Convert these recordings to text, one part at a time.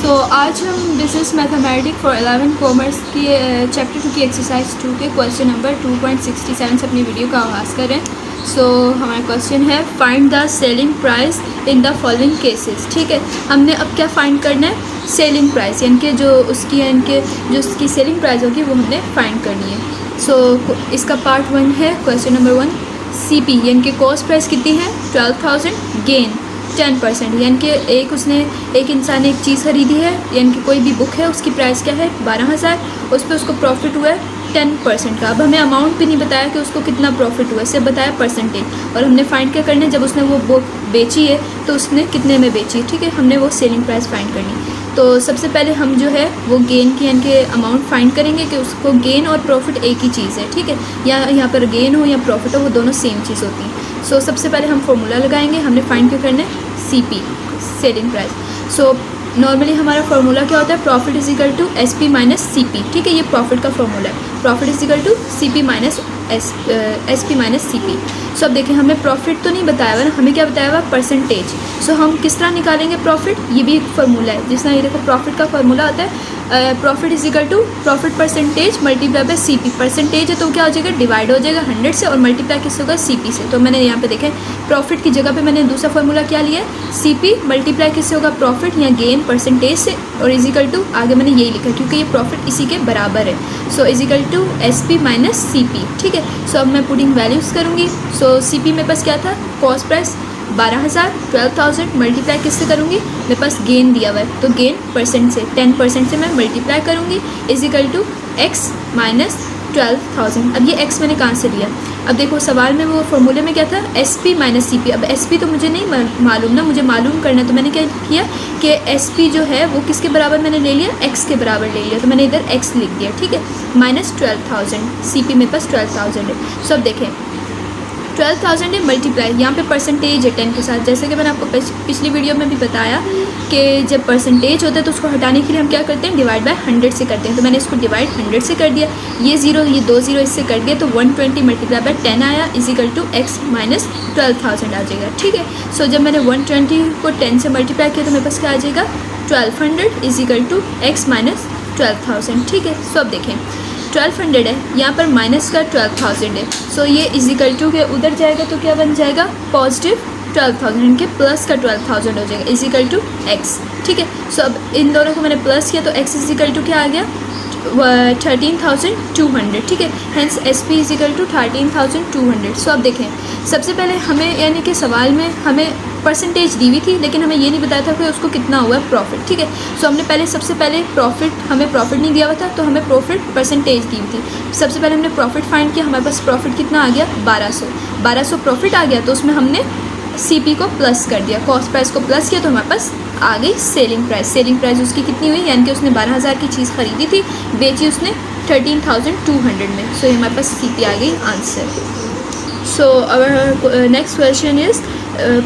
आज हम business mathematics for 11 commerce की चैप्टर 2 की एक्सरसाइज 2 के क्वेश्चन नंबर 2.67 से अपनी वीडियो का आगाज़ करें। हमारा क्वेश्चन है find the selling price in the following cases. ठीक है, हमने अब क्या फाइंड करना है, सेलिंग प्राइस, यानी कि जो उसकी सेलिंग प्राइस होगी वो हमने फाइंड करनी है। इसका पार्ट 1 है क्वेश्चन नंबर 1, CP यानी कि कॉस्ट प्राइस कितनी है 12,000, गेन 10%, यानी कि एक इंसान ने एक चीज़ खरीदी है, यानी कि कोई भी बुक है, उसकी प्राइस क्या है 12,000, उस पर उसको प्रॉफिट हुआ है 10% का। अब हमें अमाउंट भी नहीं बताया कि उसको कितना प्रॉफिट हुआ है, सिर्फ बताया परसेंटेज। और हमने फाइंड क्या करना है, जब उसने वो बुक बेची है तो उसने कितने में बेची है। ठीक है, हमने वो सेलिंग प्राइस फाइंड करनी। तो सबसे पहले हम जो है वो गेन की यानी कि अमाउंट फाइंड करेंगे कि उसको गेन और प्रॉफिट एक ही चीज़ है। ठीक है, या यहाँ पर गेन हो या प्रॉफिट हो, वो दोनों सेम चीज़ होती हैं। सबसे पहले हम फॉर्मूला लगाएंगे, हमने फाइंड क्या करना है CP, सेलिंग प्राइस। नॉर्मली हमारा फार्मूला क्या होता है, profit is equal to SP minus CP। ठीक है, ये प्रॉफिट का फार्मूला है, profit is equal to CP minus SP minus CP। अब देखें, हमें प्रॉफिट तो नहीं बताया हुआ ना, हमें क्या बताया हुआ परसेंटेज। हम किस तरह निकालेंगे प्रॉफिट, ये भी एक फार्मूला है। जिस तरह ये देखो प्रॉफिट का फार्मूला होता है profit is equal to profit percentage multiply by CP। Percentage है तो क्या हो जाएगा, डिवाइड हो जाएगा 100 से, और मल्टीप्लाई किससे होगा CP से। तो मैंने यहाँ पे देखें प्रॉफिट की जगह पे मैंने दूसरा फार्मूला क्या लिया है, CP मल्टीप्लाई किससे होगा, प्रॉफिट या गेन परसेंटेज से, और इज इक्वल टू आगे मैंने यही लिखा क्योंकि ये प्रॉफिट इसी के बराबर है। Is equal to SP minus CP। ठीक है, अब मैं पुटिंग वैल्यूज़ करूँगी। CP मेरे पास क्या था, कॉस्ट प्राइस 12,000, 12,000 मल्टीप्लाई किससे करूँगी, मेरे पास गेन दिया हुआ है तो गेन परसेंट से 10% से मैं मल्टीप्लाई करूँगी, is equal to X minus 12,000। अब ये X मैंने कहाँ से लिया, अब देखो सवाल में वो फॉर्मूले में क्या था SP माइनस CP। अब SP तो मुझे नहीं मालूम ना, मुझे मालूम करना है, तो मैंने क्या किया कि SP जो है वो किसके बराबर मैंने ले लिया, X के बराबर ले लिया, तो मैंने इधर X लिख दिया। ठीक है, माइनस 12,000, CP मेरे पास 12,000 है। अब देखें 12,000 है मल्टीप्लाई, यहाँ पे परसेंटेज है 10 के साथ। जैसे कि मैंने आपको पिछली वीडियो में भी बताया कि जब परसेंटेज होता है तो उसको हटाने के लिए हम क्या करते हैं, डिवाइड बाय 100 से करते हैं। तो मैंने इसको डिवाइड 100 से कर दिया, ये 0 ये 2 0 इससे कर दिया, तो 120 मल्टीप्लाई बाय 10 आया, is equal to X minus 12,000 आ जाएगा। ठीक है, जब मैंने 120 को 10 से मल्टीप्लाई किया तो मेरे पास क्या आ जाएगा 1200 is equal to X minus 12,000। ठीक है, अब देखें 1200 है, यहाँ पर माइनस का 12,000 है, ये इज इक्वल टू के उधर जाएगा तो क्या बन जाएगा पॉजिटिव 12,000 इनके प्लस का 12,000 हो जाएगा, इज इक्वल टू X। ठीक है, अब इन दोनों को मैंने प्लस किया तो X इज इक्वल टू क्या आ गया 13,200। ठीक है, hence SP is equal to 13,200। अब देखें सबसे पहले हमें यानी कि सवाल में हमें परसेंटेज दी हुई थी, लेकिन हमें ये नहीं बताया था कि उसको कितना हुआ है प्रॉफिट। ठीक है, हमने सबसे पहले हमें प्रॉफिट नहीं दिया हुआ था, तो हमें प्रॉफिट परसेंटेज दी हुई थी। सबसे पहले हमने प्रॉफिट फाइंड किया, हमारे पास प्रॉफिट कितना आ गया 1200 प्रॉफिट आ गया, तो उसमें हमने CP को प्लस कर दिया, कॉस्ट प्राइस को प्लस किया, तो हमारे पास आ गई सेलिंग प्राइस। सेलिंग प्राइस उसकी कितनी हुई, यानी कि उसने 12,000 की चीज़ खरीदी थी, बेची उसने 13,200 में। ये हमारे पास CP आ गई answer. Our next question is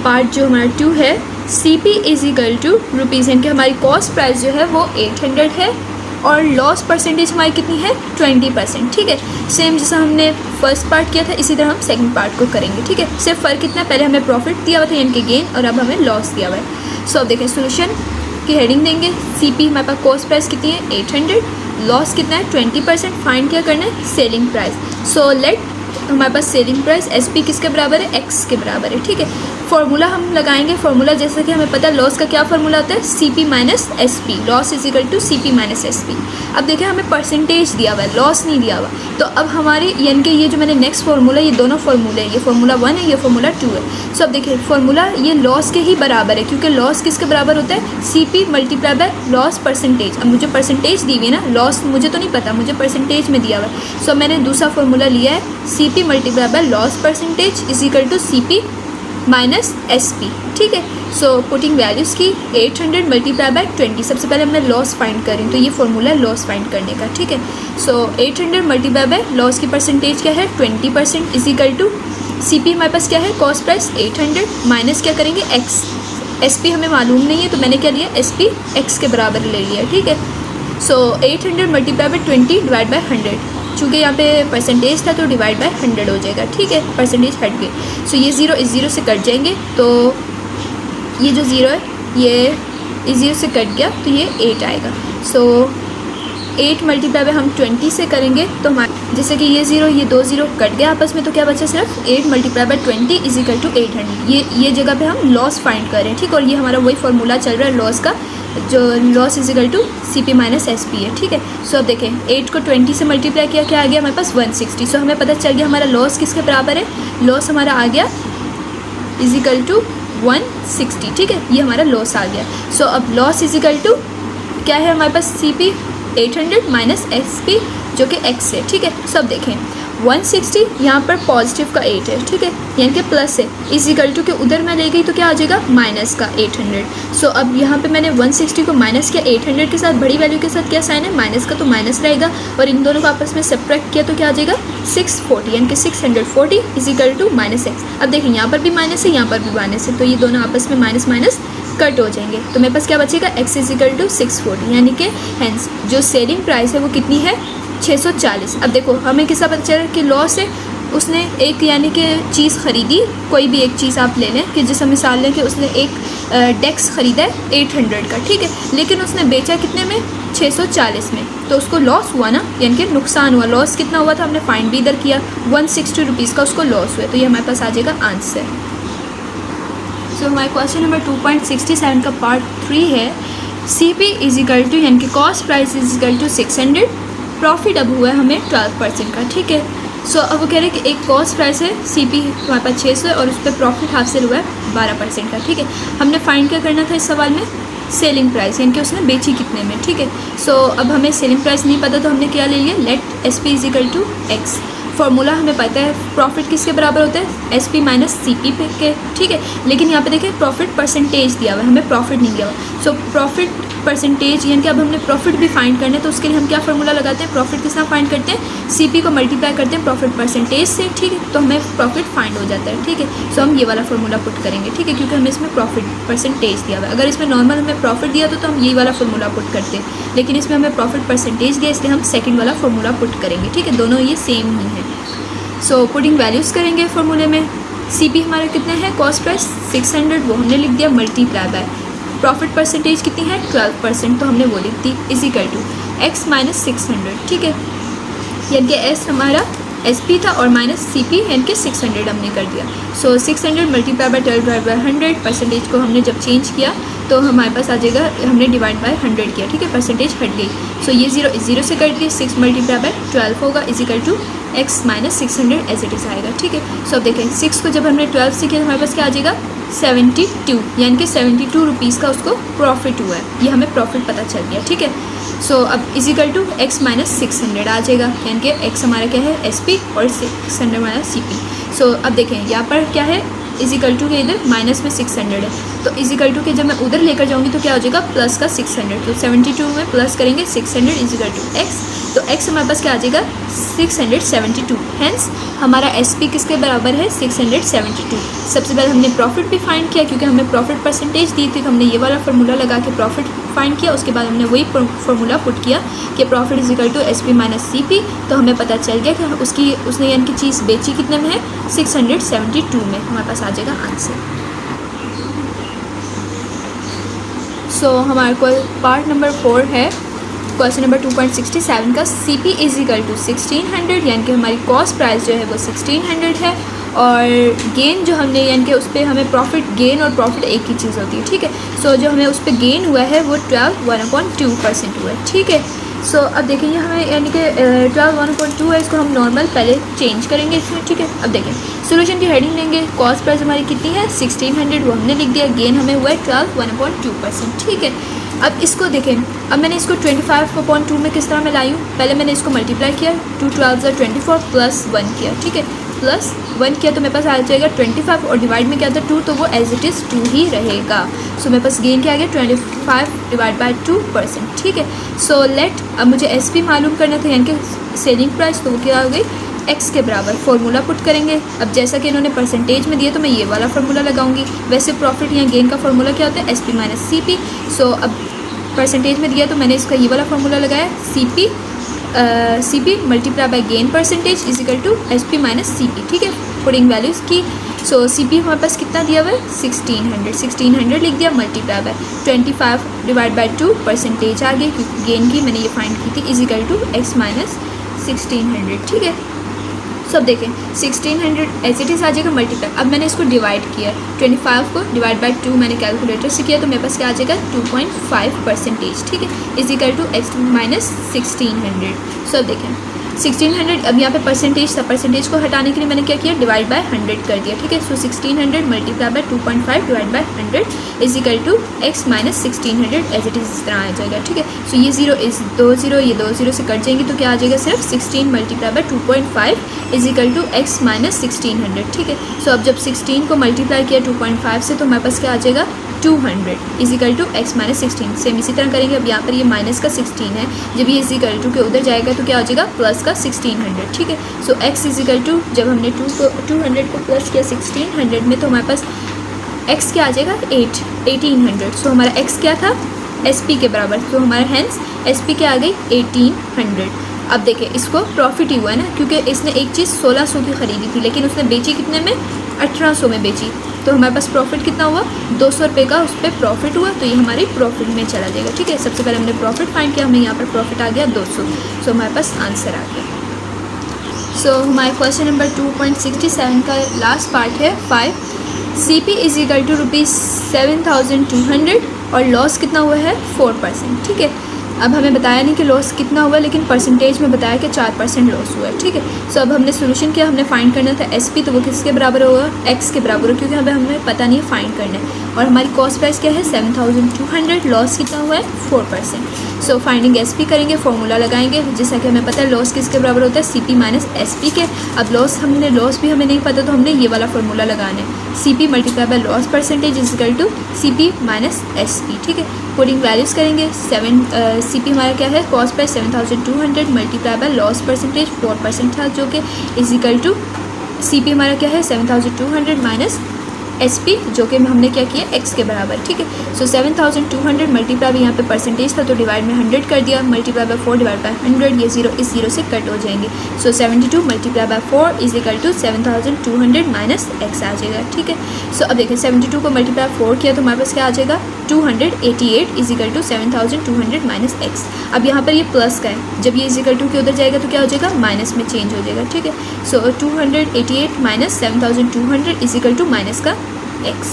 part जो हमारा 2 है, CP is equal to rupees, यानी कि हमारी कॉस्ट प्राइस जो है वो 800 है और लॉस परसेंटेज हमारी कितनी है 20%। ठीक है, सेम जैसा हमने फर्स्ट पार्ट किया था इसी तरह हम सेकंड पार्ट को करेंगे। ठीक है, सिर्फ फ़र्क कितना, पहले हमें प्रॉफिट दिया हुआ था यानी कि गेन, और अब हमें लॉस दिया हुआ है। अब देखें सोल्यूशन की हेडिंग देंगे, CP हमारे पास कॉस्ट प्राइस कितनी है 800, लॉस कितना है 20%, फाइंड क्या करना है सेलिंग प्राइस। लेट हमारे पास सेलिंग प्राइस SP किसके बराबर है, X के बराबर है। ठीक है, फार्मूला हम लगाएंगे, फार्मूला जैसे कि हमें पता है लॉस का क्या फार्मूला होता है CP minus SP, loss is equal to CP minus SP। अब देखें हमें परसेंटेज दिया हुआ है, लॉस नहीं दिया हुआ, तो अब हमारे यानी कि ये जो मैंने नेक्स्ट फार्मूला, ये दोनों फार्मूले हैं, ये फार्मूला 1 है, ये फार्मूला 2 है। अब देखिए फार्मूला ये लॉस के ही बराबर है, क्योंकि लॉस किसके बराबर होता है CP multiply by loss percentage. अब मुझे परसेंटेज दी हुई है ना, लॉस मुझे तो नहीं पता, मुझे परसेंटेज में दिया हुआ है। मैंने दूसरा फार्मूला लिया है CP multiply by loss percentage is equal to CP minus SP। ठीक है, पुटिंग वैल्यूज़ की 800 मल्टीप्लाई बाय 20। सबसे पहले मैं लॉस फाइंड करें, तो ये फार्मूला है लॉस फाइंड करने का। ठीक है, 800 मल्टीप्लाई बाय लॉस की परसेंटेज क्या है 20% इज इक्वल टू CP हमारे पास क्या है कॉस्ट प्राइस 800 माइनस क्या करेंगे X, SP हमें मालूम नहीं है तो मैंने क्या लिया SP X के बराबर ले लिया। ठीक है, 800 मल्टीप्लाई बाय 20 डिवाइड बाय 100, चूँकि यहाँ पे परसेंटेज था तो डिवाइड बाय 100 हो जाएगा। ठीक है, परसेंटेज हट गई, ये 0 इस 0 से कट जाएंगे, तो ये जो 0 है ये इस 0 से कट गया तो ये 8 आएगा। सो 8 मल्टीप्लाई बाय हम 20 से करेंगे तो हमारे जैसे कि ये 0 ये 2 0 कट गया आपस में, तो क्या बचा सिर्फ 8 multiply by 20 is equal to 800। ये जगह पे हम लॉस फाइंड कर रहे हैं, ठीक। और ये हमारा वही फार्मूला चल रहा है लॉस का, जो loss is equal to CP minus SP है, ठीक है। सो अब देखें 8 को 20 से मल्टीप्लाई किया, क्या आ गया हमारे पास 160। सो हमें पता चल गया हमारा लॉस किसके बराबर है, लॉस हमारा आ गया इज इक्वल टू 160, ठीक है। ये हमारा लॉस आ गया। सो अब लॉस इज इक्वल टू क्या है हमारे पास, CP 800 माइनस SP जो कि X है, ठीक है। सब देखें 160 यहाँ पर पॉजिटिव का 8 है, ठीक है, यानी कि प्लस है, इज इक्वल टू के उधर मैं ले गई तो क्या आ जाएगा माइनस का 800। सो अब यहाँ पे मैंने 160 को माइनस किया, 800 के साथ बड़ी वैल्यू के साथ क्या साइन है माइनस का, तो माइनस रहेगा, और इन दोनों को आपस में सब्ट्रैक्ट किया तो क्या आ जाएगा 640, यानी कि 640 is equal to minus X। अब देखें यहाँ पर भी माइनस है, यहाँ पर भी माइनस है, तो ये दोनों आपस में माइनस माइनस कट हो जाएंगे, तो मेरे पास क्या बचेगा X इज इक्वल टू 640, यानी कि हैंस जो सेलिंग प्राइस है वो कितनी है 640। अब देखो हमें किसका पता चला कि लॉस है, उसने एक यानी कि चीज़ ख़रीदी, कोई भी एक चीज़ आप ले लें कि जैसे मिसाल लें कि उसने एक डेस्क ख़रीदा है 800 का, ठीक है, लेकिन उसने बेचा कितने में 640 में, तो उसको लॉस हुआ ना, यानी कि नुकसान हुआ। लॉस कितना हुआ था हमने फाइंड भी इधर किया, 160 रुपीज़ का उसको लॉस हुआ, तो ये हमारे पास आ जाएगा आंसर। सो हमारे क्वेश्चन नंबर 2.67 का पार्ट 3 है CP इज इक्वल टू यानी कि cost price is equal to 600, profit अब हुआ है हमें 12% का, ठीक है। सो अब वो कह रहे हैं कि एक कॉस्ट प्राइस है CP हमारे पास 600 है और उस पर प्रॉफिट हासिल हुआ है 12% का, ठीक है। हमने फाइंड क्या करना था इस सवाल में, सेलिंग प्राइस, यानी कि उसने बेची कितने में, ठीक है। सो अब हमें सेलिंग प्राइस नहीं पता तो हमने क्या ले लिया, let SP is equal to X। Formula हमें पता है प्रॉफिट किसके बराबर होता है SP माइनस CP पे के, ठीक है। लेकिन यहाँ पे देखें प्रॉफिट परसेंटेज दिया हुआ है, हमें प्रॉफिट नहीं दिया हुआ। सो प्रॉफिट परसेंटेज यानी कि अब हमने प्रॉफिट भी फाइंड करना है, तो उसके लिए हम क्या फार्मूला लगाते हैं, प्रॉफिट किस तरह फाइंड करते हैं, CP को मल्टीप्लाई करते हैं प्रॉफिट परसेंटेज से, ठीक है, तो हमें प्रॉफिट फाइंड हो जाता है, ठीक है। सो हम ये वाला फार्मूला पुट करेंगे, ठीक है, क्योंकि हमें इसमें प्रॉफिट परसेंटेज दिया हुआ है। अगर इसमें नॉर्मल हमें प्रॉफिट दिया तो हम ये वाला फार्मूला पुट करते हैं, लेकिन इसमें हमें प्रॉफिट परसेंटेज दिया इसलिए हम सेकेंड वाला फार्मूला पुट करेंगे, ठीक है, दोनों ये सेम ही है। सो पुटिंग वैल्यूज़ करेंगे फार्मूले में, CP हमारा कितना है कॉस्ट प्राइस 600, वो हमने लिख दिया मल्टीप्लाई बाय प्रॉफिट परसेंटेज कितनी है 12%, तो हमने वो लिख दी is equal to X minus 600, ठीक है, यानी कि S हमारा SP था और माइनस CP यानी कि 600 हमने कर दिया। सो 600 मल्टीप्लाई बाय 12/100, परसेंटेज को हमने जब चेंज किया तो हमारे पास आ जाएगा, हमने डिवाइड बाय 100 किया, ठीक है, परसेंटेज हट गई। सो ये 0 से कट गई, 6 मल्टीप्लाई बाय 12 होगा is equal to X minus 600 as it is आएगा, ठीक है। सो अब देखें 6 को जब हमने 12 से किया तो हमारे पास क्या आ जाएगा 72, यानी कि 72 रुपीज़ का उसको प्रॉफिट हुआ है, ये हमें प्रॉफिट पता चल गया, ठीक है। सो अब is equal to X minus 600 आ जाएगा, यानी कि X हमारा क्या है SP और 600 हमारा CP। सो अब देखें यहाँ पर क्या है इज इक्वल टू के इधर माइनस में 600 है, तो इज इक्वल टू के जब मैं उधर लेकर जाऊँगी तो क्या हो जाएगा प्लस का 600, तो 72 में प्लस करेंगे 600 इज इक्वल टू X, तो X हमारे पास क्या आ जाएगा 672, हैंस हमारा SP किसके बराबर है 672। सबसे पहले हमने प्रॉफिट भी फाइंड किया क्योंकि हमें प्रॉफिट परसेंटेज दी थी, तो हमने ये वाला फार्मूला लगा के प्रॉफिट फाइंड किया, उसके बाद हमने वही फार्मूला पुट किया कि profit is equal to SP minus CP, तो हमें पता चल गया कि उसने यानी कि चीज़ बेची कितने में है 672 में, हमारे पास आ जाएगा आंसर। सो हमारे को पार्ट नंबर 4 है क्वेश्चन नंबर 2.67 का CP इज इक्वल टू 1600, यानी कि हमारी कॉस्ट प्राइस जो है वो 1600 है, और गेन जो हमने यानी कि उस पर हमें प्रॉफिट, गेन और प्रॉफिट एक ही चीज़ होती है, ठीक है। सो जो हमें उस पर गेन हुआ है वो 12.1/2% हुआ है, ठीक है। सो अब देखिए हमें यानी कि 12.1/2 है, इसको हम नॉर्मल पहले चेंज करेंगे इसमें, ठीक है। अब देखें सोल्यूशन की हेडिंग लेंगे, कॉस्ट प्राइस हमारी कितनी है 1600, वो हमने लिख दिया, गेन हमें हुआ है 12.1/2%, ठीक है। अब इसको देखें, अब मैंने इसको 25/2 में किस तरह मैं लाई हूँ, पहले मैंने इसको मल्टीप्लाई किया, 2 12 24 प्लस 1 किया, ठीक है, प्लस 1 किया तो मेरे पास आ जाएगा 25, और डिवाइड में क्या था 2, तो वो एज इट इज़ 2 ही रहेगा। सो मेरे पास गेन क्या आ गया 25 डिवाइड बाय 2%, ठीक है। सो लेट, अब मुझे SP मालूम करना था यानी कि सेलिंग प्राइस, तो वो क्या हो गई X के बराबर, फार्मूला पुट करेंगे। अब जैसा कि इन्होंने परसेंटेज में दिया तो मैं ये वाला फार्मूला लगाऊंगी, वैसे प्रॉफिट या गेन का फार्मूला क्या होता है SP माइनस CP। सो अब परसेंटेज में दिया तो मैंने इसका ये वाला फार्मूला लगाया, CP multiply by gain percentage is equal to SP minus CP, ठीक है। पुटिंग वैल्यूज़ की सो CP हमारे पास कितना दिया हुआ है 1600 लिख दिया, multiply by 25 divide by 2 percentage आ गई क्योंकि गेन की मैंने ये फाइंड की थी, is equal to x minus 1600। ठीक है, सब देखें 1600 एज इट इज़ आ जाएगा मल्टीप्लाई। अब मैंने इसको डिवाइड किया, 25 को डिवाइड बाय 2 मैंने कैलकुलेटर से किया तो मेरे पास क्या आ जाएगा 2.5%। ठीक है, is equal to x minus 1600। सब देखें 1600, अब यहाँ पे परसेंटेज था, परसेंटेज को हटाने के लिए मैंने क्या किया डिवाइड बाय 100 कर दिया। ठीक है, so 1600 multiply by 2.5 divide by 100 is equal to x minus 1600 as it is इस तरह आ जाएगा। ठीक है, सो ये 0 इस 2 0 ये 2 0 से कट जाएंगे तो क्या आ जाएगा सिर्फ 16 multiply by 2.5 is equal to x minus 1600। ठीक है, सो अब जब 16 को मल्टीप्लाई किया 2.5 से तो हमारे पास क्या आ जाएगा 200 is equal to x minus 16। Same इसी तरह करेंगे, अब यहाँ पर ये माइनस का 16 है, जब ये इज इक्वल टू के उधर जाएगा तो क्या हो जाएगा प्लस का 1600। ठीक है, सो x इज इक्वल टू जब हमने 200 को प्लस किया 1600 में तो हमारे पास x क्या आ जाएगा 1800। सो हमारा x क्या था SP के बराबर, तो हमारा हैंस SP क्या आ गई 1800। अब देखें इसको प्रॉफिट ही हुआ है ना, क्योंकि इसने एक चीज़ 1600 की ख़रीदी थी लेकिन उसने बेची कितने में 1800 में बेची, तो हमारे पास प्रॉफिट कितना हुआ 200 रुपये का उस पर प्रॉफिट हुआ, तो ये हमारी प्रॉफिट में चला जाएगा। ठीक है, सबसे पहले हमने प्रॉफिट फाइंड किया, हमें यहाँ पर प्रॉफिट आ गया 200, सो हमारे पास आंसर आ गया। सो हमारे क्वेश्चन नंबर 2.67 का लास्ट पार्ट है 5। CP इज इक्वल टू ₹7200 और लॉस कितना हुआ है 4%। ठीक है, अब हमें बताया नहीं कि लॉस कितना हुआ, लेकिन परसेंटेज में बताया कि 4% लॉस हुआ है। ठीक है, सो अब हमने सोल्यूशन किया, हमने फाइंड करना था SP, तो वो किसके बराबर होगा x के बराबर होगा, क्योंकि हमें पता नहीं है फाइंड करना है। और हमारी कॉस्ट प्राइस क्या है 7200, लॉस कितना हुआ है 4%। सो फाइंडिंग SP करेंगे, फॉर्मूला लगाएंगे, जैसा कि हमें पता है लॉस किसके बराबर होता है CP माइनस SP के। अब लॉस भी हमें नहीं पता तो हमने ये वाला फॉर्मूला लगाना है, CP multiply by loss percentage is equal to CP minus SP। ठीक है, पुटिंग वैल्यूज़ करेंगे, CP हमारा क्या है cost price 7200 multiply by loss percentage 4% था, जो कि इज इक्वल टू CP हमारा क्या है 7200 माइनस SP, जो कि हमने क्या किया x के बराबर। ठीक है, सो 7200 मल्टीप्लाई यहाँ पे परसेंटेज था तो डिवाइड में 100 कर दिया, मल्टीप्लाई बाय 4 डिवाइड बाय 100, ये 0 इस 0 से कट हो जाएंगे। So 72 multiply by 4 is equal to 7200 minus x आ जाएगा। ठीक है, सो अब देखें 72 को मल्टीप्लाई 4 किया तो हमारे पास क्या आ जाएगा 288 is equal to 7200 minus x। अब यहाँ पर ये प्लस का है, जब ये इज इक्वल टू के उधर जाएगा तो क्या हो जाएगा माइनस में चेंज हो जाएगा। ठीक है, so 288 minus 7200 is equal to minus का x।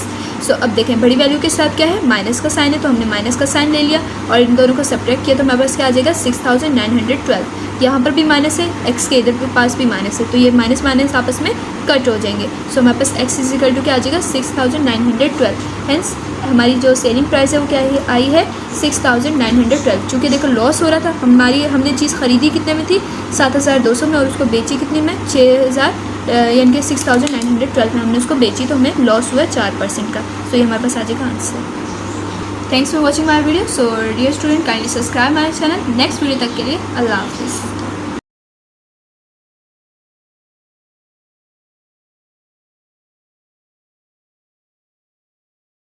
सो अब देखें बड़ी वैल्यू के साथ क्या है माइनस का साइन है, तो हमने माइनस का साइन ले लिया और इन दोनों को सब्ट्रैक्ट किया तो हमारे पास क्या आ जाएगा 6912। यहाँ पर भी माइनस है, x के इधर के पास भी माइनस है, तो ये माइनस माइनस आपस में कट हो जाएंगे। सो हमारे पास x इज इक्वल टू क्या आ जाएगा 6912। हेंस हमारी जो सेलिंग प्राइस है वो क्या आई है 6912। चूँकि देखो लॉस हो रहा था, हमने चीज़ ख़रीदी कितने में थी 7200 में और उसको बेची कितने में 6000 यानी कि 6912 में हमने उसको बेची, तो हमें लॉस हुआ 4% का। सो ये हमारे पास आ जाएगा answer. Thanks for watching my video. So dear student kindly subscribe my channel. Next video तक के लिए अल्लाह हाफिज़।